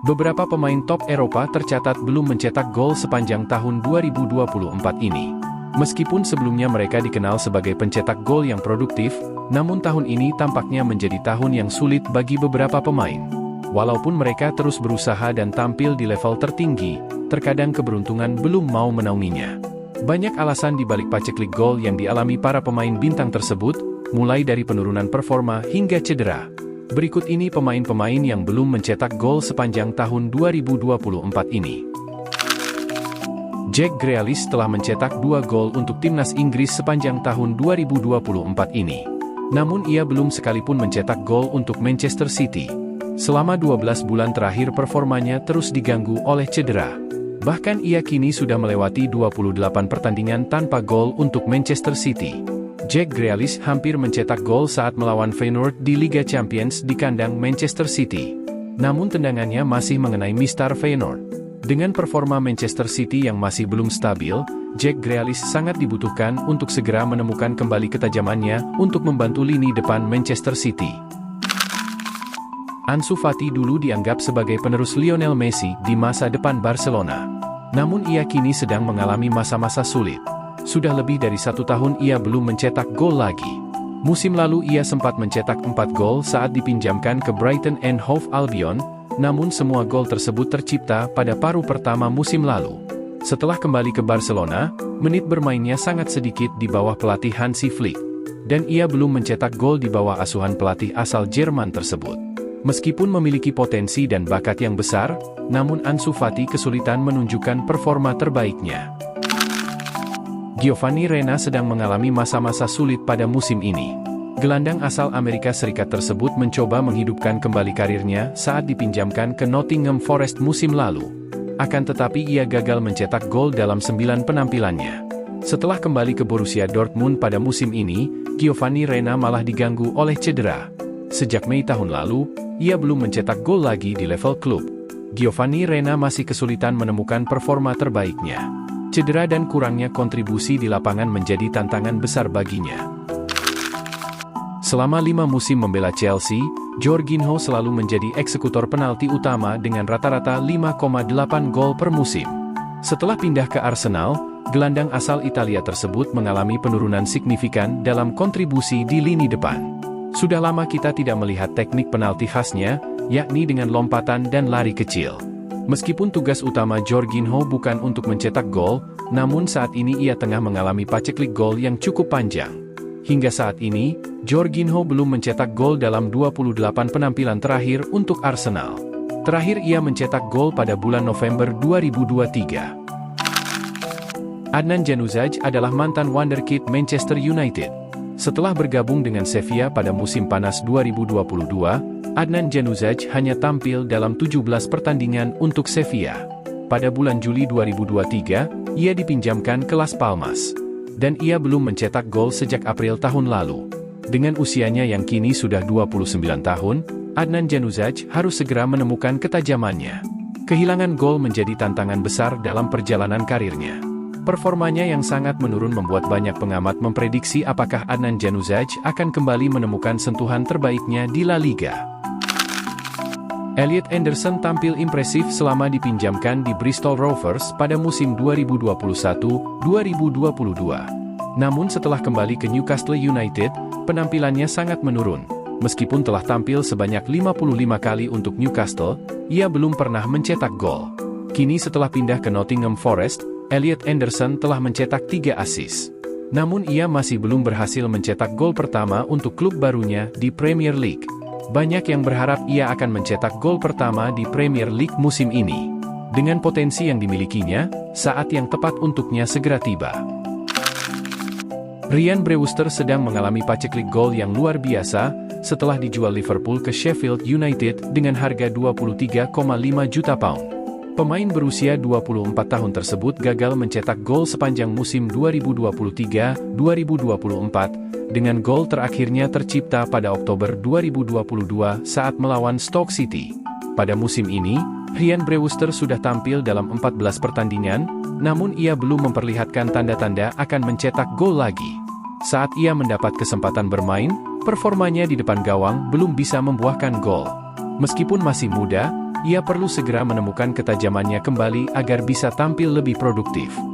Beberapa pemain top Eropa tercatat belum mencetak gol sepanjang tahun 2024 ini. Meskipun sebelumnya mereka dikenal sebagai pencetak gol yang produktif, namun tahun ini tampaknya menjadi tahun yang sulit bagi beberapa pemain. Walaupun mereka terus berusaha dan tampil di level tertinggi, terkadang keberuntungan belum mau menaunginya. Banyak alasan di balik paceklik gol yang dialami para pemain bintang tersebut, mulai dari penurunan performa hingga cedera. Berikut ini pemain-pemain yang belum mencetak gol sepanjang tahun 2024 ini. Jack Grealish telah mencetak 2 gol untuk timnas Inggris sepanjang tahun 2024 ini. Namun ia belum sekalipun mencetak gol untuk Manchester City. Selama 12 bulan terakhir performanya terus diganggu oleh cedera. Bahkan ia kini sudah melewati 28 pertandingan tanpa gol untuk Manchester City. Jack Grealish hampir mencetak gol saat melawan Feyenoord di Liga Champions di kandang Manchester City. Namun tendangannya masih mengenai mistar Feyenoord. Dengan performa Manchester City yang masih belum stabil, Jack Grealish sangat dibutuhkan untuk segera menemukan kembali ketajamannya untuk membantu lini depan Manchester City. Ansu Fati dulu dianggap sebagai penerus Lionel Messi di masa depan Barcelona. Namun ia kini sedang mengalami masa-masa sulit. Sudah lebih dari 1 tahun ia belum mencetak gol lagi. Musim lalu ia sempat mencetak 4 gol saat dipinjamkan ke Brighton and Hove Albion, namun semua gol tersebut tercipta pada paruh pertama musim lalu. Setelah kembali ke Barcelona, menit bermainnya sangat sedikit di bawah pelatih Hansi Flick, dan ia belum mencetak gol di bawah asuhan pelatih asal Jerman tersebut. Meskipun memiliki potensi dan bakat yang besar, namun Ansu Fati kesulitan menunjukkan performa terbaiknya. Giovanni Reyna sedang mengalami masa-masa sulit pada musim ini. Gelandang asal Amerika Serikat tersebut mencoba menghidupkan kembali karirnya saat dipinjamkan ke Nottingham Forest musim lalu. Akan tetapi ia gagal mencetak gol dalam 9 penampilannya. Setelah kembali ke Borussia Dortmund pada musim ini, Giovanni Reyna malah diganggu oleh cedera. Sejak Mei tahun lalu, ia belum mencetak gol lagi di level klub. Giovanni Reyna masih kesulitan menemukan performa terbaiknya. Cedera dan kurangnya kontribusi di lapangan menjadi tantangan besar baginya. Selama 5 musim membela Chelsea, Jorginho selalu menjadi eksekutor penalti utama dengan rata-rata 5,8 gol per musim. Setelah pindah ke Arsenal, gelandang asal Italia tersebut mengalami penurunan signifikan dalam kontribusi di lini depan. Sudah lama kita tidak melihat teknik penalti khasnya, yakni dengan lompatan dan lari kecil. Meskipun tugas utama Jorginho bukan untuk mencetak gol, namun saat ini ia tengah mengalami paceklik gol yang cukup panjang. Hingga saat ini, Jorginho belum mencetak gol dalam 28 penampilan terakhir untuk Arsenal. Terakhir ia mencetak gol pada bulan November 2023. Adnan Januzaj adalah mantan wonderkid Manchester United. Setelah bergabung dengan Sevilla pada musim panas 2022, Adnan Januzaj hanya tampil dalam 17 pertandingan untuk Sevilla. Pada bulan Juli 2023, ia dipinjamkan ke Las Palmas. Dan ia belum mencetak gol sejak April tahun lalu. Dengan usianya yang kini sudah 29 tahun, Adnan Januzaj harus segera menemukan ketajamannya. Kehilangan gol menjadi tantangan besar dalam perjalanan karirnya. Performanya yang sangat menurun membuat banyak pengamat memprediksi apakah Adnan Januzaj akan kembali menemukan sentuhan terbaiknya di La Liga. Elliot Anderson tampil impresif selama dipinjamkan di Bristol Rovers pada musim 2021-2022. Namun setelah kembali ke Newcastle United, penampilannya sangat menurun. Meskipun telah tampil sebanyak 55 kali untuk Newcastle, ia belum pernah mencetak gol. Kini setelah pindah ke Nottingham Forest, Elliot Anderson telah mencetak 3 assist. Namun ia masih belum berhasil mencetak gol pertama untuk klub barunya di Premier League. Banyak yang berharap ia akan mencetak gol pertama di Premier League musim ini. Dengan potensi yang dimilikinya, saat yang tepat untuknya segera tiba. Ryan Brewster sedang mengalami paceklik gol yang luar biasa setelah dijual Liverpool ke Sheffield United dengan harga 23,5 juta pound. Pemain berusia 24 tahun tersebut gagal mencetak gol sepanjang musim 2023-2024, dengan gol terakhirnya tercipta pada Oktober 2022 saat melawan Stoke City. Pada musim ini, Ryan Brewster sudah tampil dalam 14 pertandingan, namun ia belum memperlihatkan tanda-tanda akan mencetak gol lagi. Saat ia mendapat kesempatan bermain, performanya di depan gawang belum bisa membuahkan gol. Meskipun masih muda, Ia perlu segera menemukan ketajamannya kembali agar bisa tampil lebih produktif.